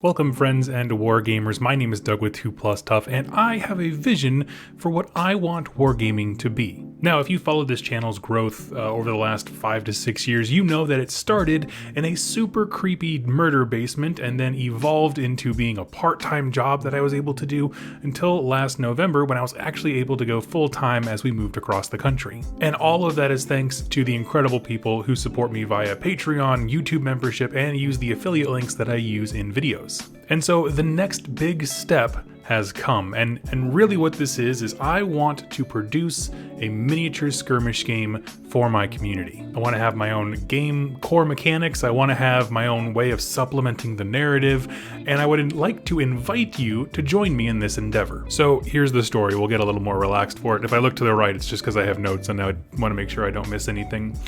Welcome friends and wargamers, my name is Doug with 2+ Tough, and I have a vision for what I want wargaming to be. Now, if you followed this channel's growth over the last 5 to 6 years, you know that it started in a super creepy murder basement and then evolved into being a part-time job that I was able to do until last November when I was actually able to go full-time as we moved across the country. And all of that is thanks to the incredible people who support me via Patreon, YouTube membership, and use the affiliate links that I use in videos. And so the next big step has come, and really what this is I want to produce a miniature skirmish game for my community. I want to have my own game core mechanics, I want to have my own way of supplementing the narrative, and I would like to invite you to join me in this endeavor. So here's the story, we'll get a little more relaxed for it. If I look to the right, it's just because I have notes and I want to make sure I don't miss anything.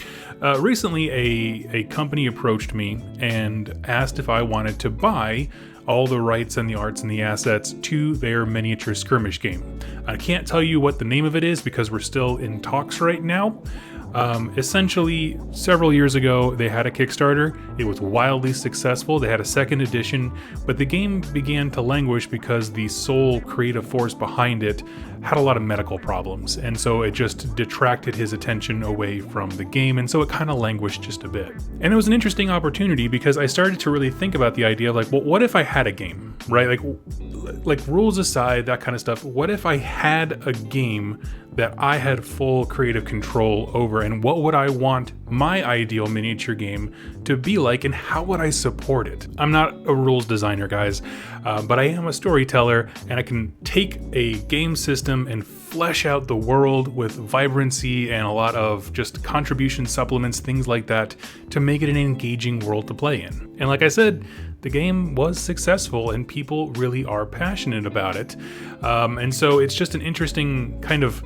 Recently a company approached me and asked if I wanted to buy all the rights and the arts and the assets to their miniature skirmish game. I can't tell you what the name of it is because we're still in talks right now. Essentially, several years ago, they had a Kickstarter. It was wildly successful. They had a second edition, but the game began to languish because the sole creative force behind it had a lot of medical problems, and so it just detracted his attention away from the game, and so it kind of languished just a bit. And it was an interesting opportunity because I started to really think about the idea of like, well, what if I had a game, right? Like rules aside, that kind of stuff. What if I had a game that I had full creative control over, and what would I want my ideal miniature game to be like, and how would I support it? I'm not a rules designer, guys, but I am a storyteller, and I can take a game system and flesh out the world with vibrancy and a lot of just contribution supplements, things like that, to make it an engaging world to play in. And like I said, the game was successful and people really are passionate about it. And so it's just an interesting kind of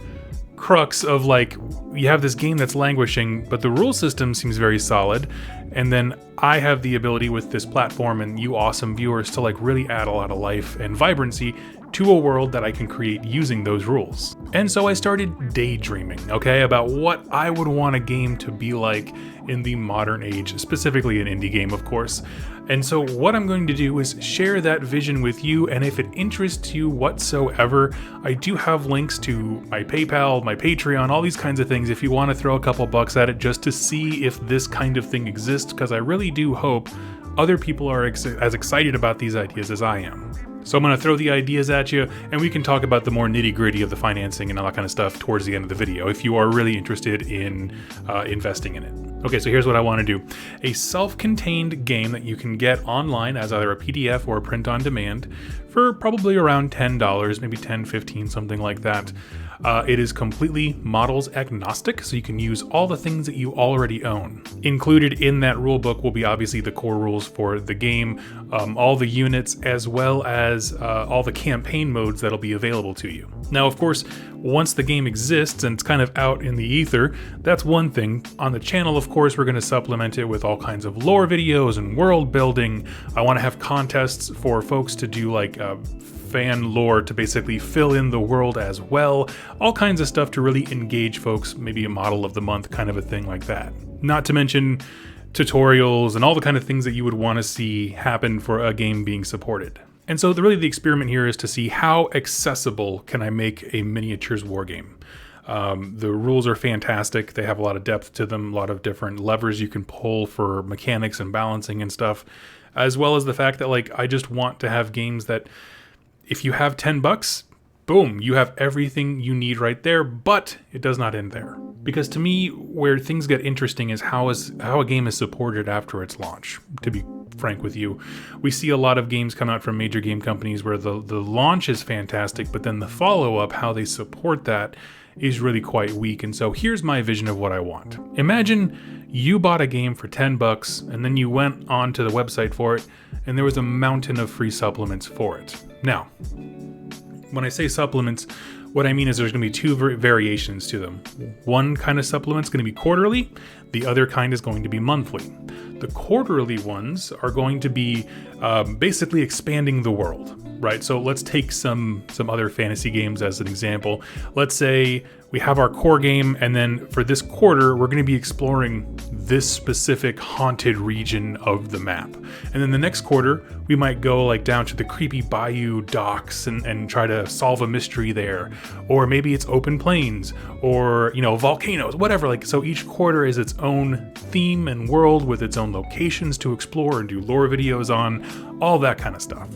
crux of like, you have this game that's languishing, but the rule system seems very solid. And then I have the ability with this platform and you awesome viewers to like really add a lot of life and vibrancy to a world that I can create using those rules. And so I started daydreaming, okay, about what I would want a game to be like in the modern age, specifically an indie game, of course. And so what I'm going to do is share that vision with you, and if it interests you whatsoever, I do have links to my PayPal, my Patreon, all these kinds of things if you want to throw a couple bucks at it just to see if this kind of thing exists, because I really do hope other people are as excited about these ideas as I am. So I'm going to throw the ideas at you, and we can talk about the more nitty-gritty of the financing and all that kind of stuff towards the end of the video if you are really interested in investing in it. Okay, so here's what I want to do. A self-contained game that you can get online as either a PDF or a print on demand for probably around $10, maybe $10, $15, something like that. It is completely models agnostic, so you can use all the things that you already own. Included in that rulebook will be obviously the core rules for the game, all the units, as well as all the campaign modes that'll be available to you. Now, of course, once the game exists and it's kind of out in the ether, that's one thing. On the channel, of course, we're going to supplement it with all kinds of lore videos and world building. I want to have contests for folks to do like fan lore to basically fill in the world as well. All kinds of stuff to really engage folks, maybe a model of the month kind of a thing like that. Not to mention tutorials and all the kind of things that you would want to see happen for a game being supported. And so really the experiment here is to see how accessible can I make a miniatures wargame. The rules are fantastic. They have a lot of depth to them, a lot of different levers you can pull for mechanics and balancing and stuff, as well as the fact that like I just want to have games that if you have 10 bucks, boom, you have everything you need right there, but it does not end there. Because to me, where things get interesting is how a game is supported after its launch, to be frank with you. We see a lot of games come out from major game companies where the launch is fantastic, but then the follow-up, how they support that, is really quite weak. And so here's my vision of what I want. Imagine you bought a game for 10 bucks and then you went onto the website for it and there was a mountain of free supplements for it. Now, when I say supplements, What I mean is there's going to be two variations to them. One kind of supplement is going to be quarterly, the other kind is going to be monthly. The quarterly ones are going to be basically expanding the world, right? So let's take some other fantasy games as an example. Let's say we have our core game, and then for this quarter, we're going to be exploring this specific haunted region of the map. And then the next quarter, we might go like down to the creepy bayou docks and try to solve a mystery there. Or maybe it's open plains, or, you know, volcanoes, whatever. Like, so each quarter is its own theme and world with its own locations to explore and do lore videos on, all that kind of stuff.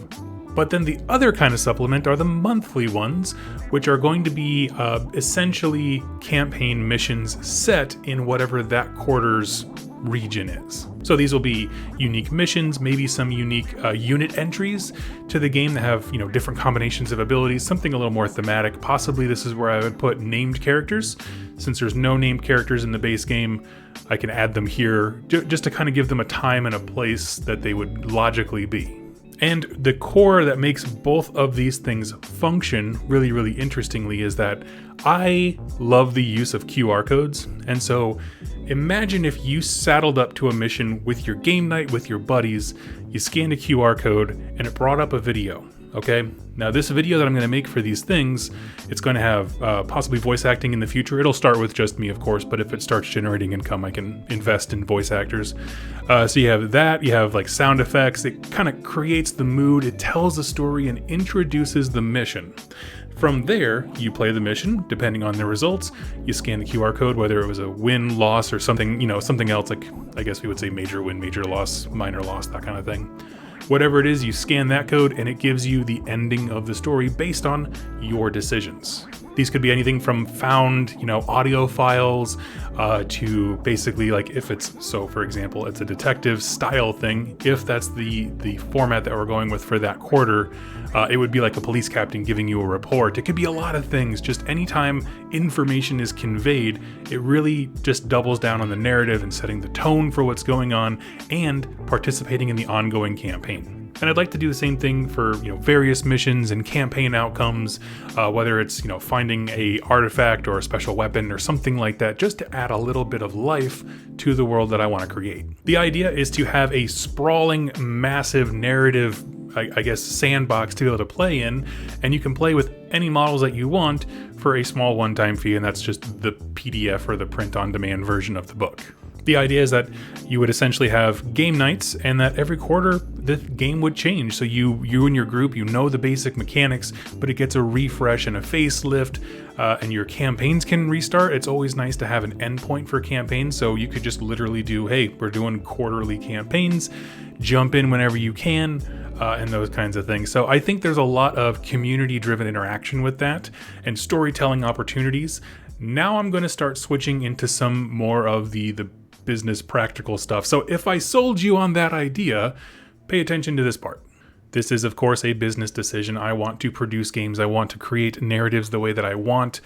But then the other kind of supplement are the monthly ones, which are going to be essentially campaign missions set in whatever that quarter's region is. So these will be unique missions, maybe some unique unit entries to the game that have, you know, different combinations of abilities, something a little more thematic. Possibly this is where I would put named characters. Since there's no named characters in the base game, I can add them here just to kind of give them a time and a place that they would logically be. And the core that makes both of these things function really, really interestingly is that I love the use of QR codes. And so imagine if you saddled up to a mission with your game night with your buddies, you scanned a QR code and it brought up a video. Okay, now this video that I'm going to make for these things, it's going to have possibly voice acting in the future. It'll start with just me, of course, but if it starts generating income, I can invest in voice actors. So you have that, you have like sound effects. It kind of creates the mood, it tells the story and introduces the mission. From there, you play the mission, depending on the results. You scan the QR code, whether it was a win, loss, or something, you know, something else, like I guess we would say major win, major loss, minor loss, that kind of thing. Whatever it is, you scan that code and it gives you the ending of the story based on your decisions. These could be anything from found, you know, audio files to basically like if it's, so for example, it's a detective style thing. If that's the format that we're going with for that quarter, it would be like a police captain giving you a report. It could be a lot of things. Just anytime information is conveyed, it really just doubles down on the narrative and setting the tone for what's going on and participating in the ongoing campaign. And I'd like to do the same thing for, you know, various missions and campaign outcomes, whether it's, you know, finding a artifact or a special weapon or something like that, just to add a little bit of life to the world that I want to create. The idea is to have a sprawling, massive narrative, I guess, sandbox to be able to play in, and you can play with any models that you want for a small one-time fee, and that's just the PDF or the print-on-demand version of the book. The idea is that you would essentially have game nights, and that every quarter the game would change. So you and your group, you know the basic mechanics, but it gets a refresh and a facelift, and your campaigns can restart. It's always nice to have an endpoint for campaigns, so you could just literally do, hey, we're doing quarterly campaigns, jump in whenever you can, and those kinds of things. So I think there's a lot of community-driven interaction with that and storytelling opportunities. Now I'm going to start switching into some more of the business practical stuff. So if I sold you on that idea, pay attention to this part. This is, of course, a business decision. I want to produce games. I want to create narratives the way that I want.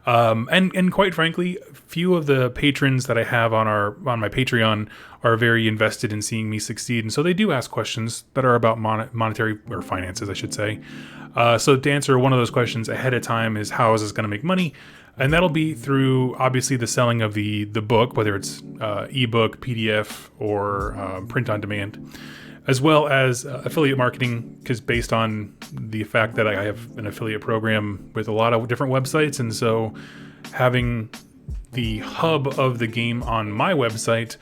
And quite frankly, few of the patrons that I have on my Patreon are very invested in seeing me succeed. And so they do ask questions that are about monetary or finances, I should say. So to answer one of those questions ahead of time is, how is this going to make money? And that'll be through, obviously, the selling of the book, whether it's ebook, PDF, or print on demand, as well as affiliate marketing, because based on the fact that I have an affiliate program with a lot of different websites, and so having the hub of the game on my website,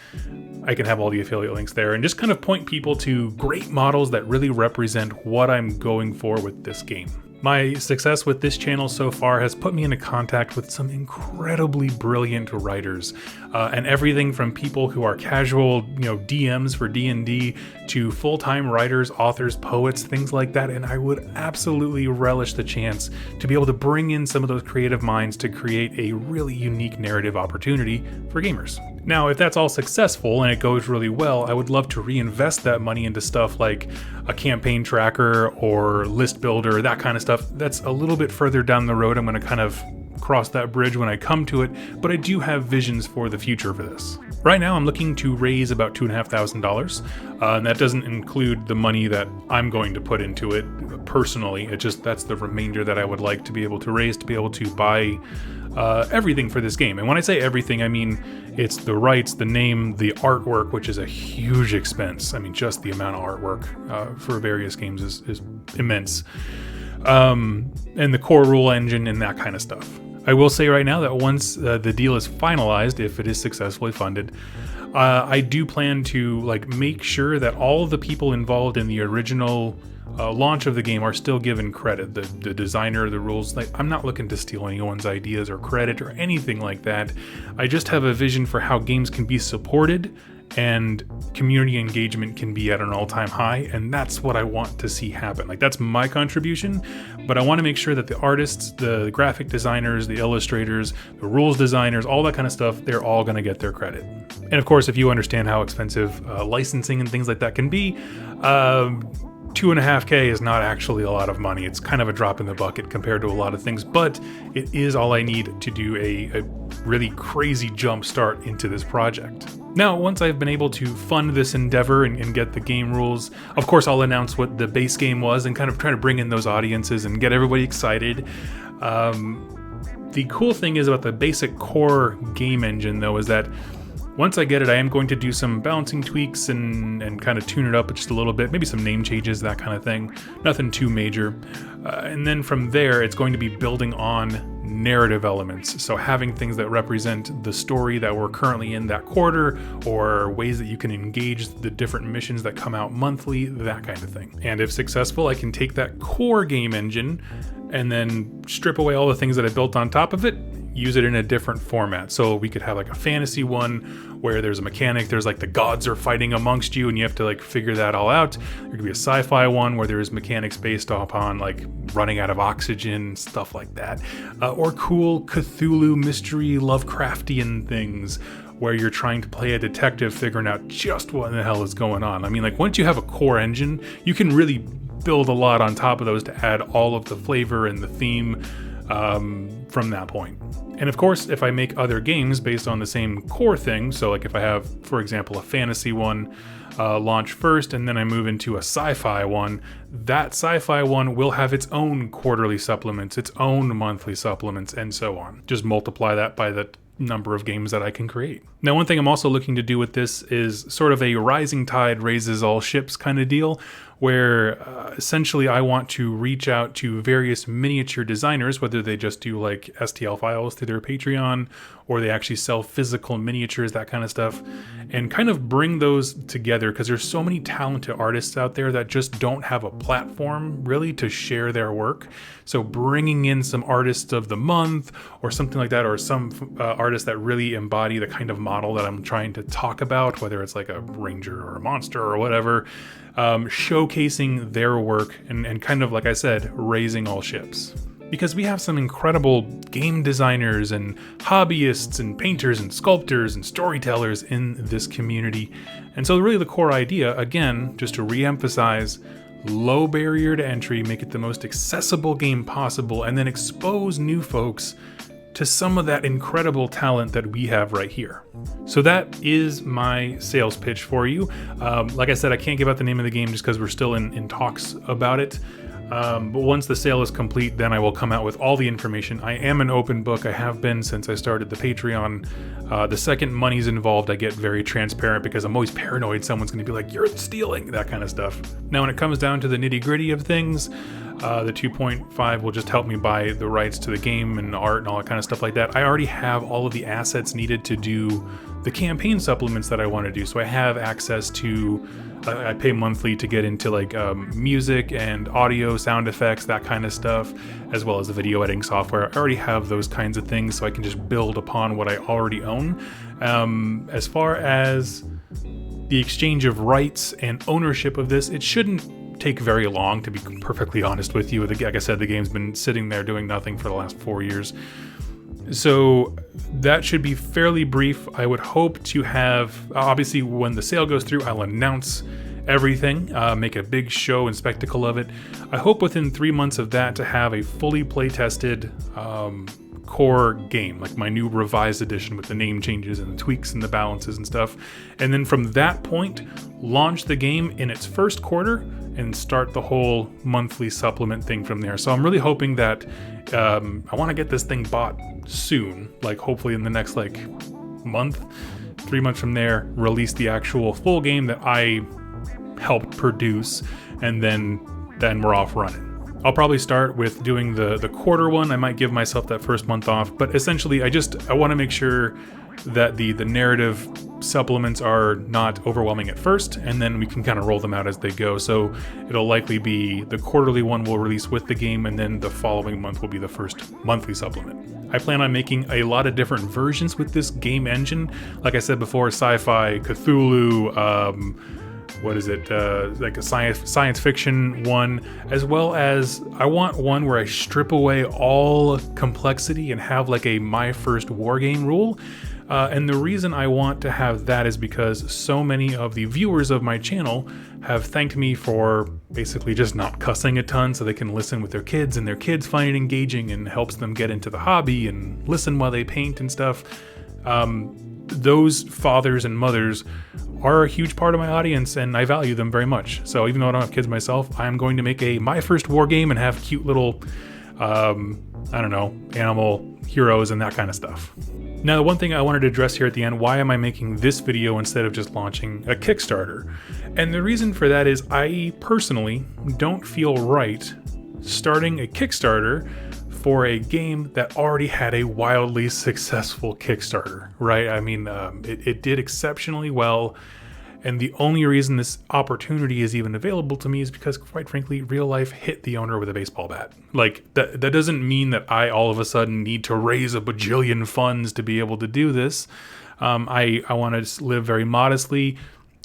I can have all the affiliate links there and just kind of point people to great models that really represent what I'm going for with this game. My success with this channel so far has put me into contact with some incredibly brilliant writers, and everything from people who are casual, DMs for D&D to full-time writers, authors, poets, things like that. And I would absolutely relish the chance to be able to bring in some of those creative minds to create a really unique narrative opportunity for gamers. Now, if that's all successful and it goes really well, I would love to reinvest that money into stuff like a campaign tracker or list builder, that kind of stuff. That's a little bit further down the road. I'm going to kind of cross that bridge when I come to it, but I do have visions for the future for this. Right now, I'm looking to raise about $2,500, and that doesn't include the money that I'm going to put into it personally. That's the remainder that I would like to be able to raise to be able to buy everything for this game. And when I say everything, I mean it's the rights, the name, the artwork, which is a huge expense. I mean, just the amount of artwork for various games is immense, and the core rule engine and that kind of stuff. I will say right now that once the deal is finalized, if it is successfully funded, I do plan to make sure that all of the people involved in the original launch of the game are still given credit. The designer, the rules, I'm not looking to steal anyone's ideas or credit or anything like that. I just have a vision for how games can be supported and community engagement can be at an all-time high, and that's what I want to see happen. That's my contribution, but I want to make sure that the artists, the graphic designers, the illustrators, the rules designers, all that kind of stuff, they're all going to get their credit. And of course, if you understand how expensive licensing and things like that can be, $2.5K is not actually a lot of money. It's kind of a drop in the bucket compared to a lot of things, but it is all I need to do a really crazy jump start into this project. Now, once I've been able to fund this endeavor and get the game rules, of course I'll announce what the base game was and kind of try to bring in those audiences and get everybody excited. The cool thing is about the basic core game engine, though, is that once I get it, I am going to do some balancing tweaks and kind of tune it up just a little bit, maybe some name changes, that kind of thing. Nothing too major. And then from there, it's going to be building on narrative elements. So having things that represent the story that we're currently in that quarter, or ways that you can engage the different missions that come out monthly, that kind of thing. And if successful, I can take that core game engine and then strip away all the things that I built on top of it, use it in a different format. So we could have a fantasy one where there's a mechanic, there's the gods are fighting amongst you and you have to figure that all out. There could be a sci-fi one where there's mechanics based upon running out of oxygen, stuff like that. Or cool Cthulhu mystery Lovecraftian things where you're trying to play a detective figuring out just what in the hell is going on. I mean, once you have a core engine, you can really build a lot on top of those to add all of the flavor and the theme from that point. And of course, if I make other games based on the same core thing, so if I have, for example, a fantasy one launch first and then I move into a sci-fi one, that sci-fi one will have its own quarterly supplements, its own monthly supplements, and so on. Just multiply that by the number of games that I can create. Now, one thing I'm also looking to do with this is sort of a rising tide raises all ships kind of deal, where essentially I want to reach out to various miniature designers, whether they just do STL files through their Patreon or they actually sell physical miniatures, that kind of stuff, and kind of bring those together, because there's so many talented artists out there that just don't have a platform really to share their work. So bringing in some artists of the month or something like that, or some artists that really embody the kind of model that I'm trying to talk about, whether it's a ranger or a monster or whatever, showcasing their work and kind of, like I said, raising all ships. Because we have some incredible game designers and hobbyists and painters and sculptors and storytellers in this community. And so really the core idea, again, just to re-emphasize, low barrier to entry, make it the most accessible game possible, and then expose new folks to some of that incredible talent that we have right here. So that is my sales pitch for you. Like I said, I can't give out the name of the game just because we're still in talks about it. But once the sale is complete, then I will come out with all the information. I am an open book. I have been since I started the Patreon. The second money's involved, I get very transparent because I'm always paranoid someone's going to be like, you're stealing, that kind of stuff. Now, when it comes down to the nitty-gritty of things, the 2.5 will just help me buy the rights to the game and art and all that kind of stuff like that. I already have all of the assets needed to do the campaign supplements that I want to do. So I have access to, I pay monthly to get into music and audio, sound effects, that kind of stuff, as well as the video editing software. I already have those kinds of things, so I can just build upon what I already own. As far as the exchange of rights and ownership of this, it shouldn't take very long, to be perfectly honest with you. Like I said, the game's been sitting there doing nothing for the last 4 years. So that should be fairly brief. I would hope to have, obviously when the sale goes through, I'll announce everything, make a big show and spectacle of it. I hope within 3 months of that to have a fully play-tested, core game, like my new revised edition with the name changes and the tweaks and the balances and stuff. And then from that point, launch the game in its first quarter and start the whole monthly supplement thing from there. So I'm really hoping that I want to get this thing bought soon, like hopefully in the next like month, 3 months from there, release the actual full game that I helped produce, and then we're off running. I'll probably start with doing the quarter one. I might give myself that first month off, but essentially I want to make sure that the narrative supplements are not overwhelming at first, and then we can kind of roll them out as they go. So it'll likely be the quarterly one we'll release with the game, and then the following month will be the first monthly supplement. I plan on making a lot of different versions with this game engine. Like I said before, sci-fi, Cthulhu, what is it, like a science fiction one, as well as I want one where I strip away all complexity and have like a my first wargame rule. And the reason I want to have that is because so many of the viewers of my channel have thanked me for basically just not cussing a ton so they can listen with their kids, and their kids find it engaging and helps them get into the hobby and listen while they paint and stuff. Those fathers and mothers are a huge part of my audience, and I value them very much. So even though I don't have kids myself, I'm going to make a my first war game and have cute little, I don't know, animal heroes and that kind of stuff. Now, the one thing I wanted to address here at the end, why am I making this video instead of just launching a Kickstarter? And the reason for that is I personally don't feel right starting a Kickstarter for a game that already had a wildly successful Kickstarter, right? I mean, it did exceptionally well, and the only reason this opportunity is even available to me is because, quite frankly, real life hit the owner with a baseball bat. Like, that doesn't mean that I all of a sudden need to raise a bajillion funds to be able to do this. I want to live very modestly.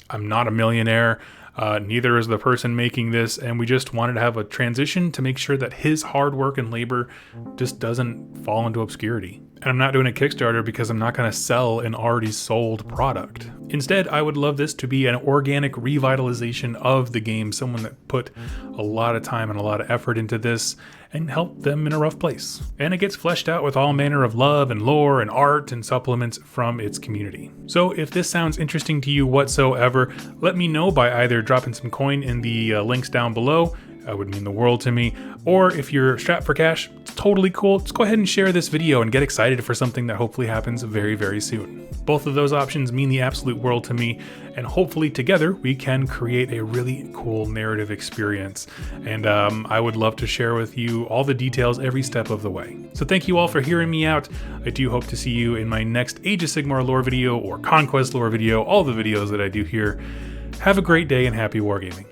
I'm not a millionaire. Neither is the person making this, and we just wanted to have a transition to make sure that his hard work and labor just doesn't fall into obscurity. And I'm not doing a Kickstarter because I'm not going to sell an already sold product. Instead, I would love this to be an organic revitalization of the game, someone that put a lot of time and a lot of effort into this and helped them in a rough place. And it gets fleshed out with all manner of love and lore and art and supplements from its community. So if this sounds interesting to you whatsoever, let me know by either dropping some coin in the links down below. That would mean the world to me. Or if you're strapped for cash, it's totally cool. Just go ahead and share this video and get excited for something that hopefully happens very, very soon. Both of those options mean the absolute world to me, and hopefully together we can create a really cool narrative experience. And I would love to share with you all the details every step of the way. So thank you all for hearing me out. I do hope to see you in my next Age of Sigmar lore video or Conquest lore video, all the videos that I do here. Have a great day and happy wargaming.